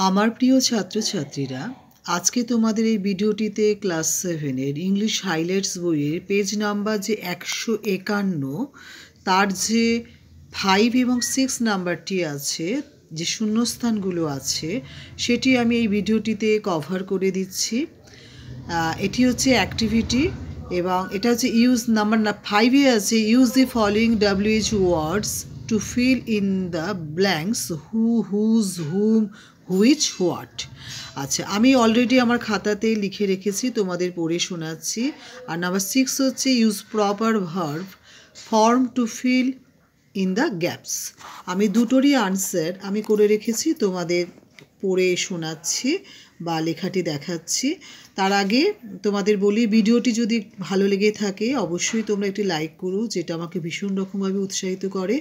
আমার প্রিয় ছাত্রছাত্রীরা, আজকে তোমাদের এই ভিডিওটিতে ক্লাস 7-এর ইংলিশ হাইলাইটস বইয়ের পেজ নাম্বার যে 151, তার যে 5 এবং 6 নাম্বারটি আছে, যে শূন্যস্থানগুলো আছে, সেটি আমি এই ভিডিওটিতে কভার করে দিচ্ছি। এটি হচ্ছে অ্যাক্টিভিটি এবং এটা হচ্ছে ইউজ নাম্বার 5-এ আছে use the following WH words to fill in the blanks who, whose, whom, which, what. আচ্ছা, আমি অলরেডি আমার খাতাতে লিখে রেখেছি, তোমাদের পড়ে শোনাচ্ছি। আর নাম্বার 6 হচ্ছে use proper verb form to fill in the gaps. আমি দুটোরই আনসার আমি করে রেখেছি, তোমাদের পড়ে শোনাচ্ছি বা লেখাটি দেখাচ্ছি। তার আগে তোমাদের বলি, ভিডিওটি যদি ভালো লেগে থাকে অবশ্যই তোমরা একটি লাইক করো, যেটা আমাকে ভীষণ রকমভাবে উৎসাহিত করে।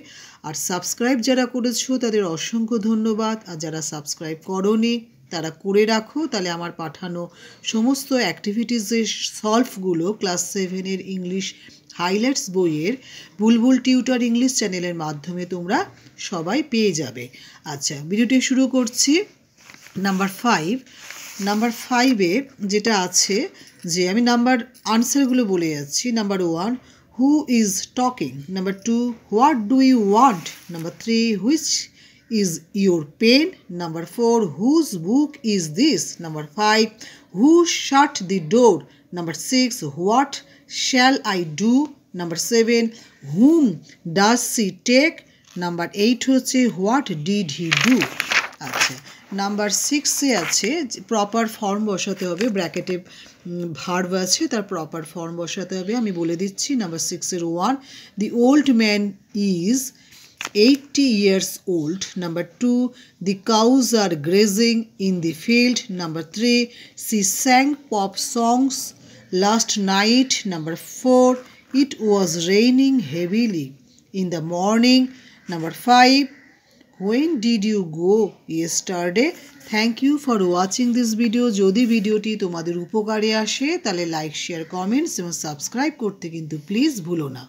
আর সাবস্ক্রাইব যারা করেছো তাদের অসংখ্য ধন্যবাদ, আর যারা সাবস্ক্রাইব করোনি তারা করে রাখো, তাহলে আমার পাঠানো সমস্ত অ্যাক্টিভিটিসের সলভগুলো ক্লাস 7-এর ইংলিশ হাইলাইটস বইয়ের বুলবুল টিউটর ইংলিশ চ্যানেলের মাধ্যমে তোমরা সবাই পেয়ে যাবে। আচ্ছা, ভিডিওটি শুরু করছি। নাম্বার 5-এ যেটা আছে, যে আমি নাম্বার আনসারগুলো বলে যাচ্ছি। Number 1, who is talking. Number 2, what do you want. Number 3, which is your pen. Number 4, whose book is this. Number 5, who shut the door. Number 6, what shall I do. Number 7, whom does she take. Number 8 হচ্ছে what did he do. আচ্ছা, number 6-এ আছে proper form বসাতে হবে, ব্র্যাকেটে verb আছে, তার proper form বসাতে হবে। আমি বলে দিচ্ছি। নাম্বার 6-এর 1, the old man is 80 years old. Number 2, the cows are grazing in the field. Number 3, she sang pop songs last night. Number 4, it was raining heavily in the morning. Number 5, when did you go yesterday. Thank you for watching this video. যদি ভিডিওটি তোমাদের উপকারে আসে তাহলে like, share, comments এবং subscribe করতে কিন্তু please ভুলো না।